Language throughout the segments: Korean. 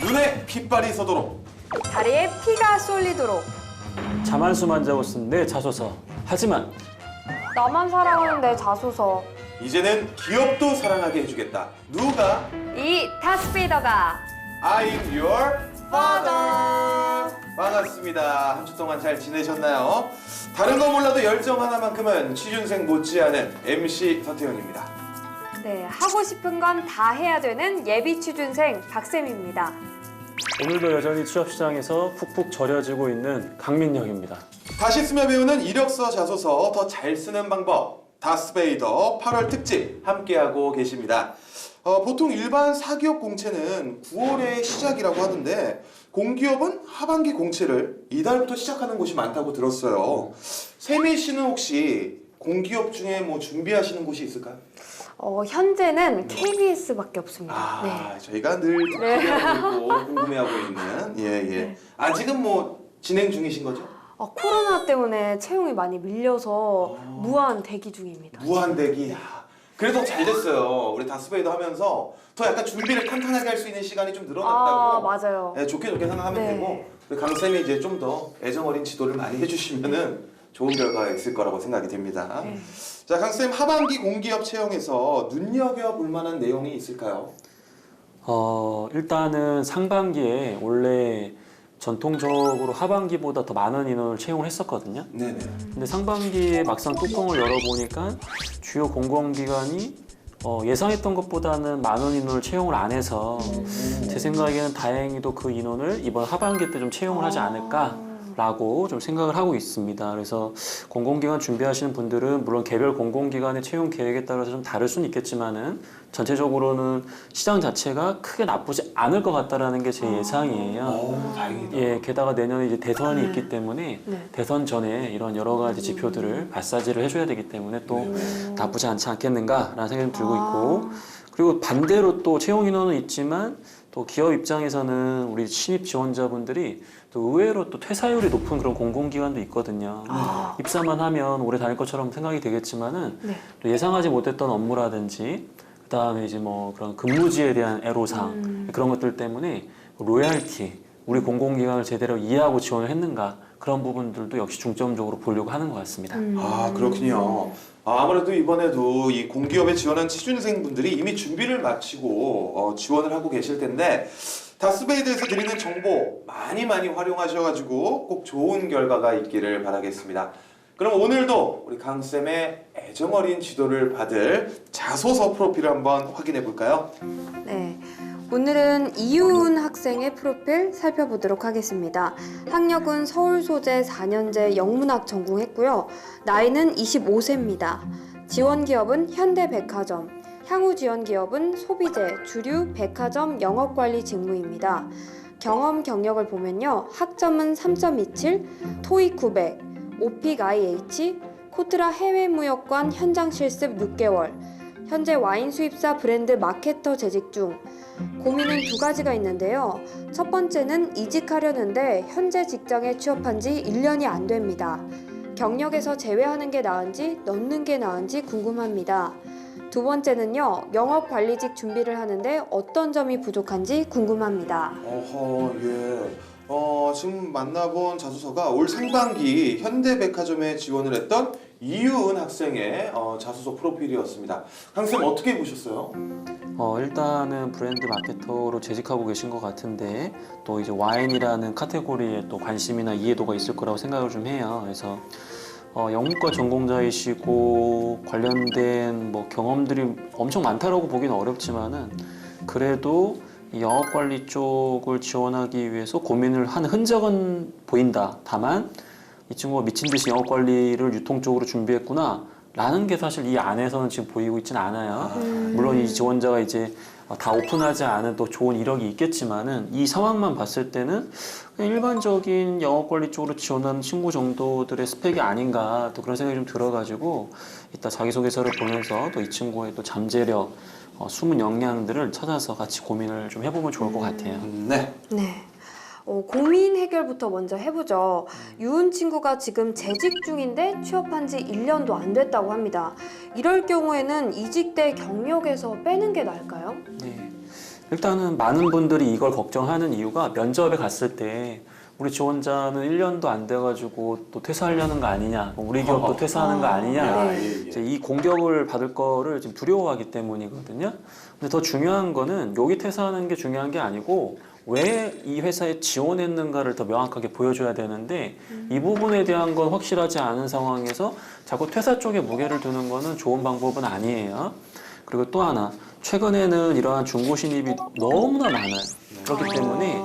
눈에 핏발이 서도록, 다리에 피가 쏠리도록, 자만수만 자고 쓴 내 자소서. 하지만 나만 사랑하는 내 자소서. 이제는 기업도 사랑하게 해주겠다. 누가? 이 다스베이더가. I'm your father. 반갑습니다. 한 주 동안 잘 지내셨나요? 다른 거 몰라도 열정 하나만큼은 취준생 못지않은 MC 서태현입니다. 네, 하고 싶은 건 다 해야 되는 예비 취준생 박쌤입니다. 오늘도 여전히 취업시장에서 푹푹 절여지고 있는 강민혁입니다. 다시 쓰며 배우는 이력서 자소서 더 잘 쓰는 방법, 다스베이더 8월 특집 함께하고 계십니다. 보통 일반 사기업 공채는 9월에 시작이라고 하던데 공기업은 하반기 공채를 이달부터 시작하는 곳이 많다고 들었어요. 세미 씨는 혹시 공기업 중에 뭐 준비하시는 곳이 있을까요? 현재는 KBS밖에 없습니다. 네. 저희가 늘 기대하고 궁금해하고 있는 네. 아직은 뭐 진행 중이신 거죠? 코로나 때문에 채용이 많이 밀려서 무한 대기 중입니다. 무한대기. 그래도 잘 됐어요. 우리 다스베이더 하면서 더 약간 준비를 탄탄하게 할 수 있는 시간이 좀 늘어났다고. 맞아요. 네, 좋게 생각하면 네. 되고 우리 강쌤이 이제 좀 더 애정 어린 지도를 많이 해주시면은 좋은 결과가 있을 거라고 생각이 됩니다. 네. 자, 강쌤 하반기 공기업 채용에서 눈여겨볼 만한 내용이 있을까요? 일단은 상반기에 원래 전통적으로 하반기보다 더 많은 인원을 채용을 했었거든요. 네네. 근데 상반기에 막상 뚜껑을 열어보니까 주요 공공기관이 예상했던 것보다는 많은 인원을 채용을 안 해서 제 생각에는 다행히도 그 인원을 이번 하반기 때 좀 채용을 하지 않을까라고 좀 생각을 하고 있습니다. 그래서 공공기관 준비하시는 분들은 물론 개별 공공기관의 채용 계획에 따라서 좀 다를 수는 있겠지만은 전체적으로는 시장 자체가 크게 나쁘지 않을 것 같다라는 게 제 예상이에요. 다행이다. 예, 게다가 내년에 이제 대선이 있기 때문에 네. 대선 전에 이런 여러 가지 지표들을 마사지를 해줘야 되기 때문에 또 나쁘지 않지 않겠는가라는 생각이 좀 들고 있고, 그리고 반대로 또 채용 인원은 있지만 또 기업 입장에서는 우리 신입 지원자분들이 또 의외로 또 퇴사율이 높은 그런 공공기관도 있거든요. 입사만 하면 오래 다닐 것처럼 생각이 되겠지만은 네. 또 예상하지 못했던 업무라든지 그다음에 이제 뭐 그런 근무지에 대한 애로사항 그런 것들 때문에 로열티, 우리 공공기관을 제대로 이해하고 지원을 했는가, 그런 부분들도 역시 중점적으로 보려고 하는 것 같습니다. 그렇군요. 아무래도 이번에도 이 공기업에 지원한 취준생분들이 이미 준비를 마치고 지원을 하고 계실 텐데 다스베이드에서 드리는 정보 많이 활용하셔가지고 꼭 좋은 결과가 있기를 바라겠습니다. 그럼 오늘도 우리 강쌤의 애정어린 지도를 받을 자소서 프로필을 한번 확인해 볼까요? 네. 오늘은 이유은 학생의 프로필 살펴보도록 하겠습니다. 학력은 서울 소재 4년제 영문학 전공했고요. 나이는 25세입니다. 지원 기업은 현대백화점, 향후 지원 기업은 소비재, 주류, 백화점 영업관리 직무입니다. 경험 경력을 보면요. 학점은 3.27, 토익 900, 오픽 IH, 코트라 해외무역관 현장 실습 6개월, 현재 와인 수입사 브랜드 마케터 재직 중. 고민은 두 가지가 있는데요. 첫 번째는 이직하려는데 현재 직장에 취업한 지 1년이 안 됩니다. 경력에서 제외하는 게 나은지 넣는 게 나은지 궁금합니다. 두 번째는요. 영업관리직 준비를 하는데 어떤 점이 부족한지 궁금합니다. 지금 만나본 자소서가 올 상반기 현대백화점에 지원을 했던 이유은 학생의 자소서 프로필이었습니다. 강쌤 어떻게 보셨어요? 일단은 브랜드 마케터로 재직하고 계신 것 같은데 또 이제 와인이라는 카테고리에 또 관심이나 이해도가 있을 거라고 생각을 좀 해요. 그래서 영문과 전공자이시고 관련된 뭐 경험들이 엄청 많다라고 보기는 어렵지만은 그래도 이 영업관리 쪽을 지원하기 위해서 고민을 한 흔적은 보인다. 다만 이 친구가 미친 듯이 영업관리를 유통 쪽으로 준비했구나 라는 게 사실 이 안에서는 지금 보이고 있지는 않아요. 물론 이 지원자가 이제 다 오픈하지 않은 또 좋은 이력이 있겠지만은 이 상황만 봤을 때는 그냥 일반적인 영업관리 쪽으로 지원하는 친구 정도들의 스펙이 아닌가 또 그런 생각이 좀 들어가지고 이따 자기소개서를 보면서 또 이 친구의 또 잠재력, 숨은 역량들을 찾아서 같이 고민을 좀 해보면 좋을 것 같아요. 네. 네. 고민 해결부터 먼저 해보죠. 유은 친구가 지금 재직 중인데 취업한 지 1년도 안 됐다고 합니다. 이럴 경우에는 이직 때 경력에서 빼는 게 나을까요? 네. 일단은 많은 분들이 이걸 걱정하는 이유가 면접에 갔을 때 우리 지원자는 1년도 안 돼가지고 또 퇴사하려는 거 아니냐, 우리 기업도 퇴사하는 거 아니냐, 네. 이제 이 공격을 받을 거를 지금 두려워하기 때문이거든요. 근데 더 중요한 거는 여기 퇴사하는 게 중요한 게 아니고 왜 이 회사에 지원했는가를 더 명확하게 보여줘야 되는데 이 부분에 대한 건 확실하지 않은 상황에서 자꾸 퇴사 쪽에 무게를 두는 거는 좋은 방법은 아니에요. 그리고 또 하나, 최근에는 이러한 중고 신입이 너무나 많아요. 그렇기 때문에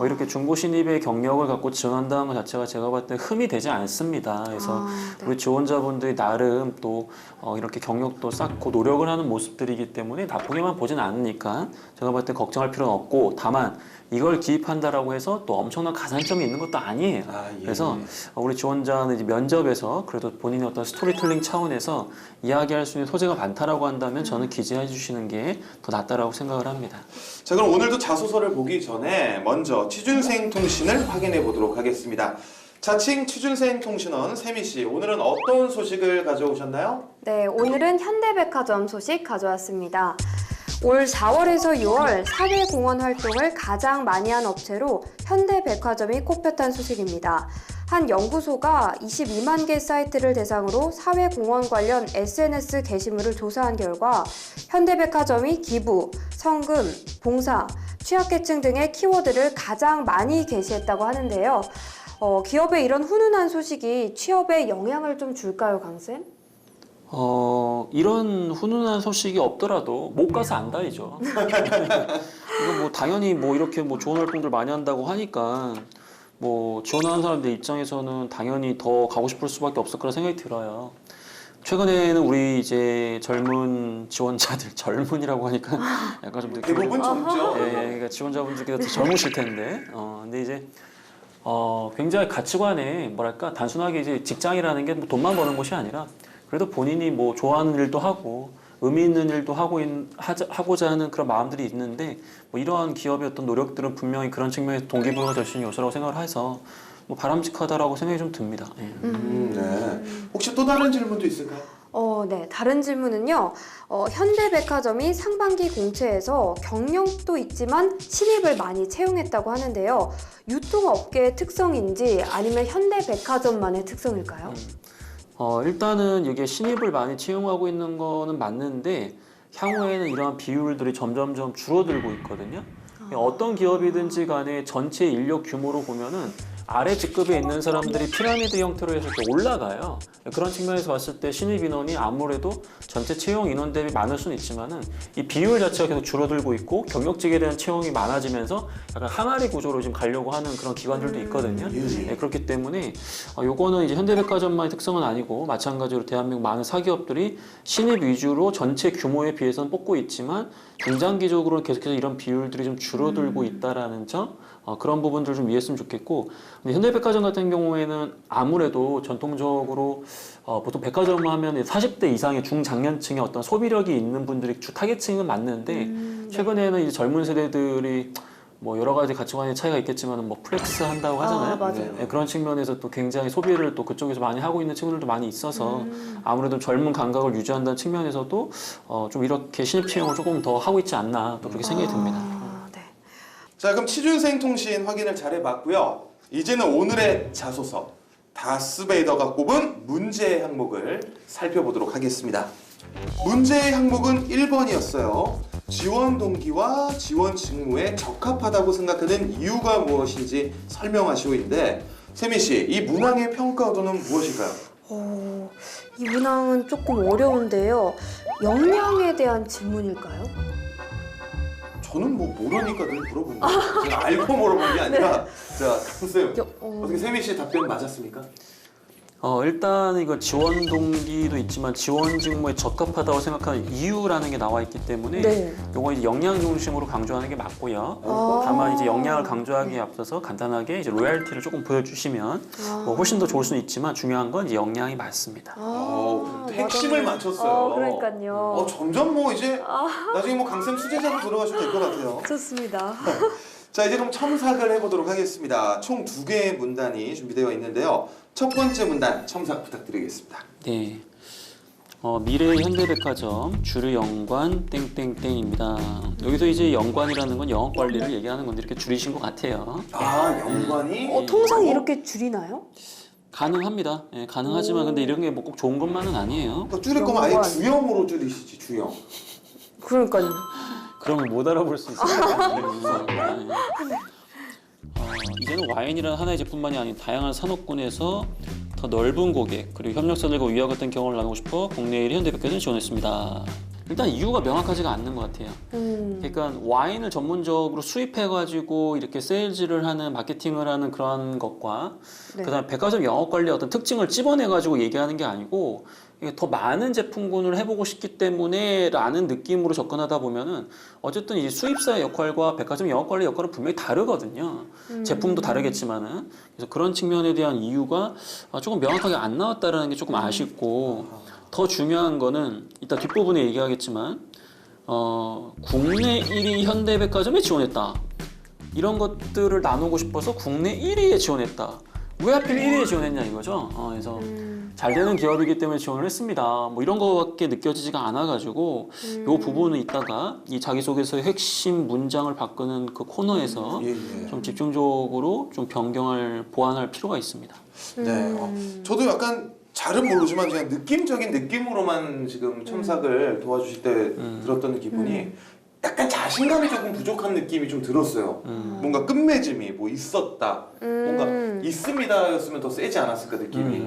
이렇게 중고 신입의 경력을 갖고 지원한다는 것 자체가 제가 봤을 때 흠이 되지 않습니다. 그래서 네. 우리 지원자분들이 나름 또 이렇게 경력도 쌓고 노력을 하는 모습들이기 때문에 나쁘게만 보진 않으니까 제가 봤을 때 걱정할 필요는 없고, 다만 이걸 기입한다라고 해서 또 엄청난 가산점이 있는 것도 아니에요. 예. 그래서 우리 지원자는 이제 면접에서 그래도 본인의 어떤 스토리텔링 차원에서 이야기할 수 있는 소재가 많다라고 한다면 저는 기재해 주시는 게 더 낫다라고 생각을 합니다. 자, 그럼 오늘도 자소서를 보기 전에 먼저 취준생 통신을 확인해 보도록 하겠습니다. 자칭 취준생 통신원 세미 씨, 오늘은 어떤 소식을 가져오셨나요? 네, 오늘은 현대백화점 소식 가져왔습니다. 올 4월에서 6월 사회공헌 활동을 가장 많이 한 업체로 현대백화점이 꼽혔다는 소식입니다. 한 연구소가 22만 개 사이트를 대상으로 사회공헌 관련 SNS 게시물을 조사한 결과 현대백화점이 기부, 성금, 봉사, 취약계층 등의 키워드를 가장 많이 게시했다고 하는데요. 기업의 이런 훈훈한 소식이 취업에 영향을 좀 줄까요, 강쌤? 이런 훈훈한 소식이 없더라도 못 가서 안다이죠. 이거 뭐 당연히 뭐 이렇게 뭐 좋은 활동들 많이 한다고 하니까 뭐 지원하는 사람들 입장에서는 당연히 더 가고 싶을 수밖에 없을 거라 생각이 들어요. 최근에는 우리 이제 젊은 지원자들, 젊은이라고 하니까 약간 좀 느낌이 대부분 젊죠. 예, 그러니까 지원자분들께서 더 젊으실 텐데, 근데 이제 굉장히 가치관에 뭐랄까 단순하게 이제 직장이라는 게 뭐 돈만 버는 것이 아니라 그래도 본인이 뭐 좋아하는 일도 하고 의미 있는 일도 하고자 하는 그런 마음들이 있는데 뭐 이러한 기업의 어떤 노력들은 분명히 그런 측면에서 동기부여가 될 수 있는 요소라고 생각을 해서 뭐 바람직하다라고 생각이 좀 듭니다. 예. 네. 혹시 또 다른 질문도 있을까요? 네. 다른 질문은요. 현대백화점이 상반기 공채에서 경력도 있지만 신입을 많이 채용했다고 하는데요. 유통업계의 특성인지 아니면 현대백화점만의 특성일까요? 일단은 이게 신입을 많이 채용하고 있는 거는 맞는데 향후에는 이러한 비율들이 점점점 줄어들고 있거든요. 어떤 기업이든지 간에 전체 인력 규모로 보면은 아래 직급에 있는 사람들이 피라미드 형태로 해서 이렇게 올라가요. 그런 측면에서 봤을 때 신입 인원이 아무래도 전체 채용 인원 대비 많을 수는 있지만은 이 비율 자체가 계속 줄어들고 있고 경력직에 대한 채용이 많아지면서 약간 항아리 구조로 지금 가려고 하는 그런 기관들도 있거든요. 네, 그렇기 때문에 요거는 이제 현대백화점만의 특성은 아니고 마찬가지로 대한민국 많은 사기업들이 신입 위주로 전체 규모에 비해서는 뽑고 있지만 중장기적으로는 계속해서 이런 비율들이 좀 줄어들고 있다라는 점, 그런 부분들 좀 이해했으면 좋겠고, 근데 현대백화점 같은 경우에는 아무래도 전통적으로 보통 백화점 하면 40대 이상의 중장년층의 어떤 소비력이 있는 분들이 주 타겟층은 맞는데 최근에는 이제 젊은 세대들이 뭐 여러 가지 가치관의 차이가 있겠지만 뭐 플렉스 한다고 하잖아요. 맞아요. 네, 그런 측면에서 또 굉장히 소비를 또 그쪽에서 많이 하고 있는 친구들도 많이 있어서 아무래도 젊은 감각을 유지한다는 측면에서도 좀 이렇게 신입 채용을 조금 더 하고 있지 않나 또 그렇게 생각이 듭니다. 네. 자, 그럼 취준생 통신 확인을 잘 해봤고요. 이제는 오늘의 자소서 다스베이더가 꼽은 문제 항목을 살펴보도록 하겠습니다. 문제의 항목은 1번이었어요. 지원 동기와 지원 직무에 적합하다고 생각하는 이유가 무엇인지 설명하시오인데, 세미 씨, 이 문항의 평가도는 무엇일까요? 이 문항은 조금 어려운데요. 역량에 대한 질문일까요? 저는 뭐 모르니까 늘 물어본 거예요. 제가 알고 물어본 게 아니라. 자, 강쌤, 어떻게 세미 씨 답변 맞았습니까? 일단 이거 지원 동기도 있지만 지원 직무에 적합하다고 생각하는 이유라는 게 나와 있기 때문에 네. 요거 이제 역량 중심으로 강조하는 게 맞고요. 다만 이제 역량을 강조하기에 앞서서 간단하게 이제 로얄티를 조금 보여주시면 뭐 훨씬 더 좋을 수는 있지만 중요한 건 이제 역량이 맞습니다. 핵심을 맞췄어요. 그러니까요. 점점 뭐 이제 나중에 뭐 강쌤 수제자로 들어가셔도 될 것 같아요. 좋습니다. 자, 이제 그럼 첨삭을 해보도록 하겠습니다. 총 2개의 문단이 준비되어 있는데요. 첫 번째 문단 첨삭 부탁드리겠습니다. 네. 미래의 현대백화점 주류 연관 땡땡땡입니다. 여기서 이제 연관이라는 건 영업 관리를 얘기하는 건데 이렇게 줄이신 것 같아요. 아, 연관이? 통상 이렇게 줄이나요? 가능합니다. 예, 가능하지만 근데 이런 게 뭐 꼭 좋은 것만은 아니에요. 그러니까 줄일 거면 아예 연관. 주형으로 줄이시지, 주형. 그러니까요. 그러면 못 알아볼 수 있어요. 이제는 와인이라는 하나의 제품만이 아닌 다양한 산업군에서 더 넓은 고객 그리고 협력사들과 위와 같은 경험을 나누고 싶어 국내 1위 현대백화점을 지원했습니다. 일단 이유가 명확하지가 않는 것 같아요. 그러니까 와인을 전문적으로 수입해가지고 이렇게 세일즈를 하는 마케팅을 하는 그런 것과 네. 그다음에 백화점 영업 관리의 어떤 특징을 찝어내가지고 얘기하는 게 아니고 이게 더 많은 제품군을 해보고 싶기 때문에라는 느낌으로 접근하다 보면은 어쨌든 이 수입사의 역할과 백화점 영업 관리 역할은 분명히 다르거든요. 제품도 다르겠지만은 그래서 그런 측면에 대한 이유가 조금 명확하게 안 나왔다라는 게 조금 아쉽고 더 중요한 거는 이따 뒷부분에 얘기하겠지만 국내 1위 현대백화점에 지원했다. 이런 것들을 나누고 싶어서 국내 1위에 지원했다. 왜 하필 1위에 지원했냐 이거죠. 그래서 잘 되는 기업이기 때문에 지원을 했습니다. 뭐 이런 거밖에 느껴지지가 않아가지고 이 부분은 이따가 이 자기소개서의 핵심 문장을 바꾸는 그 코너에서 좀 집중적으로 좀 변경할 보완할 필요가 있습니다. 네. 저도 약간 잘은 모르지만 그냥 느낌적인 느낌으로만 지금 첨삭을 도와주실 때 들었던 기분이 약간 자신감이 조금 부족한 느낌이 좀 들었어요. 뭔가 끝맺음이 뭐 있었다, 뭔가 있습니다였으면 더 세지 않았을까 느낌이.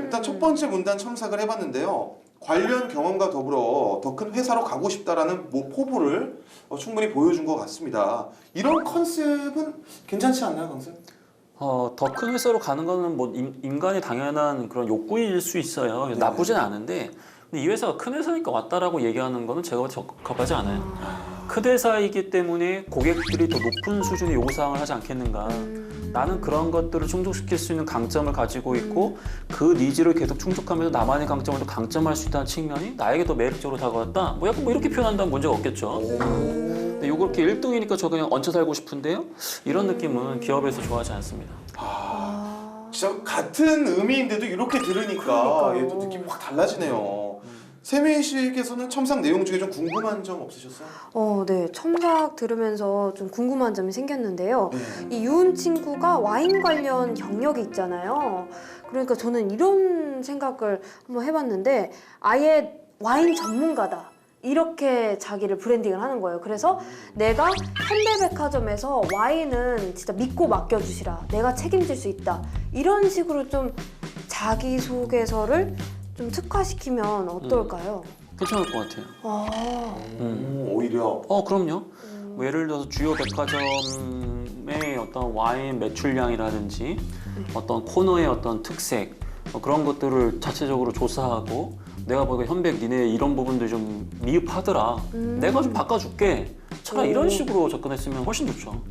일단 첫 번째 문단 첨삭을 해봤는데요. 관련 경험과 더불어 더 큰 회사로 가고 싶다라는 뭐 포부를 충분히 보여준 것 같습니다. 이런 컨셉은 괜찮지 않나요, 컨셉? 더 큰 회사로 가는 거는 뭐 인간의 당연한 그런 욕구일 수 있어요. 그래서 나쁘진 않은데 근데 이 회사가 큰 회사니까 왔다라고 얘기하는 거는 제가 적합하지 않아요. 큰 회사이기 때문에 고객들이 더 높은 수준의 요구사항을 하지 않겠는가. 나는 그런 것들을 충족시킬 수 있는 강점을 가지고 있고 그 니즈를 계속 충족하면서 나만의 강점을 또 강점할 수 있다는 측면이 나에게 더 매력적으로 다가왔다. 뭐 약간 뭐 이렇게 표현한다면 문제가 없겠죠. 근데 요거 이렇게 1등이니까 저 그냥 얹혀 살고 싶은데요? 이런 느낌은 기업에서 좋아하지 않습니다. 진짜 같은 의미인데도 이렇게 들으니까 얘도 느낌이 확 달라지네요. 세미 씨께서는 첨삭 내용 중에 좀 궁금한 점 없으셨어요? 네. 첨삭 들으면서 좀 궁금한 점이 생겼는데요. 이 유은 친구가 와인 관련 경력이 있잖아요. 그러니까 저는 이런 생각을 한번 해봤는데 아예 와인 전문가다. 이렇게 자기를 브랜딩을 하는 거예요. 그래서 내가 현대백화점에서 와인은 진짜 믿고 맡겨주시라. 내가 책임질 수 있다. 이런 식으로 좀 자기소개서를 좀 특화시키면 어떨까요? 괜찮을 것 같아요. 오히려. 그럼요. 뭐 예를 들어서 주요 백화점의 어떤 와인 매출량이라든지 어떤 코너의 어떤 특색 그런 것들을 자체적으로 조사하고 내가 보기에 현백 니네 이런 부분들 좀 미흡하더라. 내가 좀 바꿔줄게. 차라리 이런 식으로 접근했으면 훨씬 좋죠.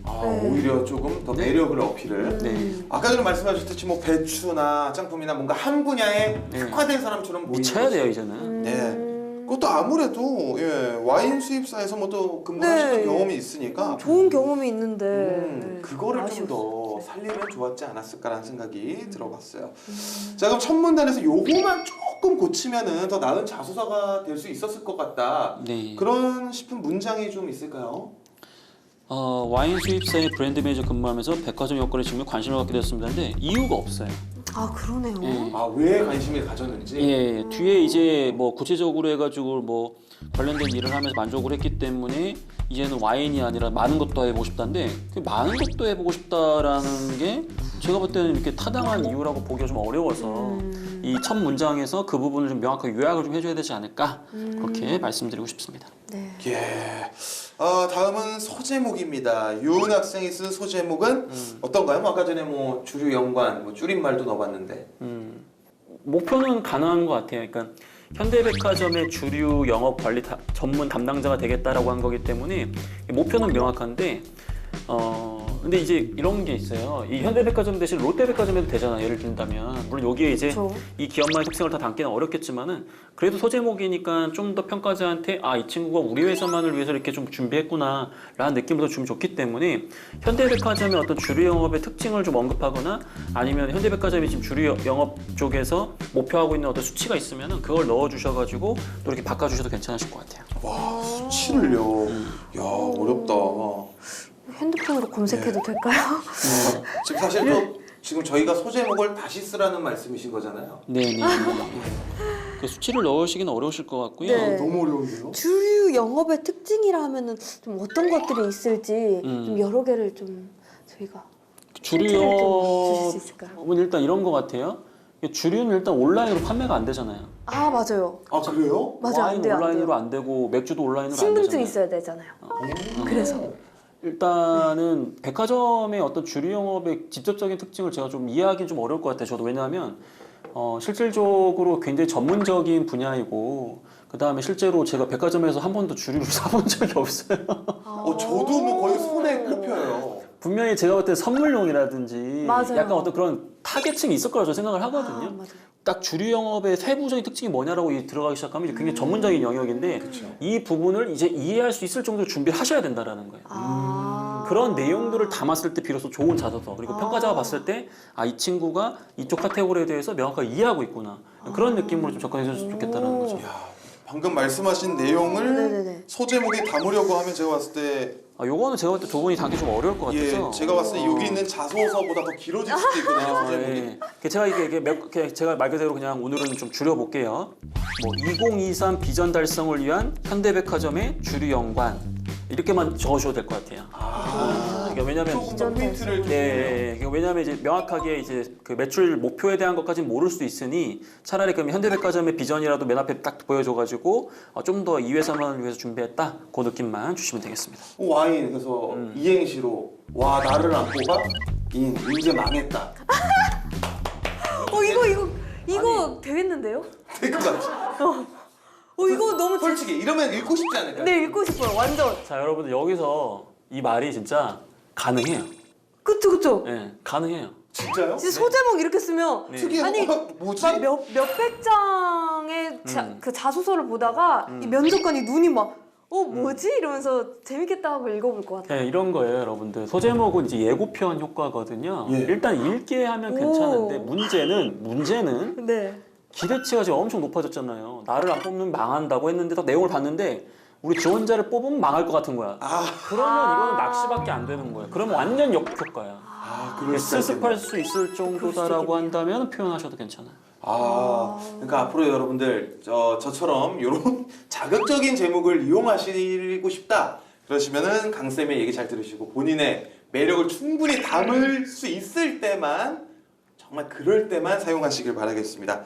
오히려 조금 더 매력을 어필을. 아까 전에 말씀하셨듯이 뭐 배추나 짱품이나 뭔가 한 분야에 특화된 사람처럼 보이는 미쳐야 돼요 거지. 이제는. 네. 그것도 아무래도 와인 수입사에서 뭐 또 근무하셨던 경험이 있으니까 좋은 경험이 있는데 그거를 좀 더 살리면 좋았지 않았을까라는 생각이 들어봤어요. 자, 그럼 첫 문단에서 요거만 조금 고치면은 더 나은 자소서가 될 수 있었을 것 같다. 네. 그런 싶은 문장이 좀 있을까요? 와인 수입사의 브랜드 매니저 근무하면서 백화점 여건에 지금 관심을 갖게 되었습니다. 근데 이유가 없어요. 그러네요. 왜 관심을 가졌는지. 예, 뒤에 이제 뭐 구체적으로 해가지고 뭐 관련된 일을 하면서 만족을 했기 때문에 이제는 와인이 아니라 많은 것도 해보고 싶다는데 그 많은 것도 해보고 싶다라는 게 제가 볼 때는 이렇게 타당한 이유라고 보기가 좀 어려워서 이 첫 문장에서 그 부분을 좀 명확하게 요약을 좀 해줘야 되지 않을까 그렇게 말씀드리고 싶습니다. 네. 예. 다음은 소제목입니다. 유은 학생이 쓴 소제목은 어떤가요? 뭐 아까 전에 뭐 주류 연관, 뭐 줄임말도 넣어봤는데. 목표는 가능한 것 같아요. 그러니까 현대백화점의 주류 영업 관리 전문 담당자가 되겠다라고 한 거기 때문에 목표는 명확한데 근데 이제 이런 게 있어요. 이 현대백화점 대신 롯데백화점에도 되잖아. 예를 든다면 물론 여기에 이제 그렇죠. 이 기업만의 특징을 다 담기는 어렵겠지만은 그래도 소제목이니까 좀 더 평가자한테 아, 이 친구가 우리 회사만을 위해서 이렇게 좀 준비했구나 라는 느낌을 더 주면 좋기 때문에 현대백화점의 어떤 주류 영업의 특징을 좀 언급하거나 아니면 현대백화점이 지금 주류 영업 쪽에서 목표하고 있는 어떤 수치가 있으면은 그걸 넣어주셔가지고 또 이렇게 바꿔주셔도 괜찮으실 것 같아요. 와, 수치를요. 야, 어렵다. 핸드폰으로 검색해도 될까요? 지금 사실 지금 저희가 소제목을 다시 쓰라는 말씀이신 거잖아요. 네네. 그 수치를 넣으시기는 어려우실 것 같고요. 네. 너무 어려운데요? 주류 영업의 특징이라 하면은 좀 어떤 것들이 있을지 좀 여러 개를 좀 저희가 주류 힌트를 좀 주실 수 있을까요? 영업은 일단 이런 것 같아요. 주류는 일단 온라인으로 판매가 안 되잖아요. 아 맞아요. 아, 그래요? 맞아 안 와인 돼요 안 온라인으로 돼요. 안 되고 맥주도 온라인으로 안 신분증 되잖아요. 있어야 되잖아요. 그래서 일단은 백화점의 어떤 주류 영업의 직접적인 특징을 제가 좀 이해하기는 좀 어려울 것 같아요. 저도 왜냐하면 실질적으로 굉장히 전문적인 분야이고 그 다음에 실제로 제가 백화점에서 한 번도 주류를 사본 적이 없어요. 저도 뭐 거의 손에 꼽혀요. 분명히 제가 볼 때 선물용이라든지 맞아요. 약간 어떤 그런 타겟층이 있을 거라고 저는 생각을 하거든요. 맞아요. 딱 주류 영업의 세부적인 특징이 뭐냐라고 들어가기 시작하면 이제 굉장히 전문적인 영역인데 이 부분을 이제 이해할 수 있을 정도로 준비를 하셔야 된다라는 거예요. 그런 내용들을 담았을 때 비로소 좋은 자소서 그리고 평가자가 봤을 때 아, 이 친구가 이쪽 카테고리에 대해서 명확하게 이해하고 있구나 그런 느낌으로 좀 접근해 주셨으면 좋겠다는 거죠. 야, 방금 말씀하신 내용을 네네네. 소제목에 담으려고 하면 제가 봤을 때 요거는 제가 볼 때 두 분이 담기 좀 어려울 것 같아서 제가 봤을 때 여기 있는 자소서보다 더 길어질 수도 있거든요, 소제목이. 제가 이게 제가 말 그대로 그냥 오늘은 좀 줄여볼게요. 뭐 2023 비전 달성을 위한 현대백화점의 주류 연관 이렇게만 적어주셔도 될 것 같아요. 그러니까 왜냐면 조금 더 포인트를 좀 네, 그러니까 왜냐하면 이제 명확하게 이제 그 매출 목표에 대한 것까지는 모를 수 있으니 차라리 그럼 현대백화점의 비전이라도 맨 앞에 딱 보여줘가지고 좀 더 이 회사만을 위해서 준비했다 그 느낌만 주시면 되겠습니다. 와인 그래서 이행시로 와 나를 안 뽑아 이제 망했다. 이거 되겠는데요? 될 것 같아. 이거 너무 솔직히 이러면 읽고 싶지 않을까요? 네 읽고 싶어요. 완전. 자 여러분들 여기서 이 말이 진짜 가능해요. 그쵸. 네, 가능해요. 진짜요? 진짜 소제목 이렇게 쓰면 네. 특이한 아니, 뭐지? 막 몇백 장의 그 자소서를 보다가 이 면접관이 눈이 막 뭐지? 이러면서 재밌겠다 하고 읽어볼 것 같아요. 네, 이런 거예요, 여러분들. 소제목은 이제 예고편 효과거든요. 예. 일단 읽게 하면 괜찮은데 문제는 네. 기대치가 지금 엄청 높아졌잖아요. 나를 안 뽑으면 망한다고 했는데 딱 내용을 봤는데 우리 지원자를 뽑으면 망할 것 같은 거야. 그러면 이거는 낚시밖에 안 되는 거예요. 그러면 완전 역효과야. 그럴 수도 실습할 수 있을 정도다라고 한다면 표현하셔도 괜찮아요. 그러니까 앞으로 여러분들 저처럼 이런 자극적인 제목을 이용하시고 싶다 그러시면은 강쌤의 얘기 잘 들으시고 본인의 매력을 충분히 담을 수 있을 때만 정말 그럴 때만 사용하시길 바라겠습니다.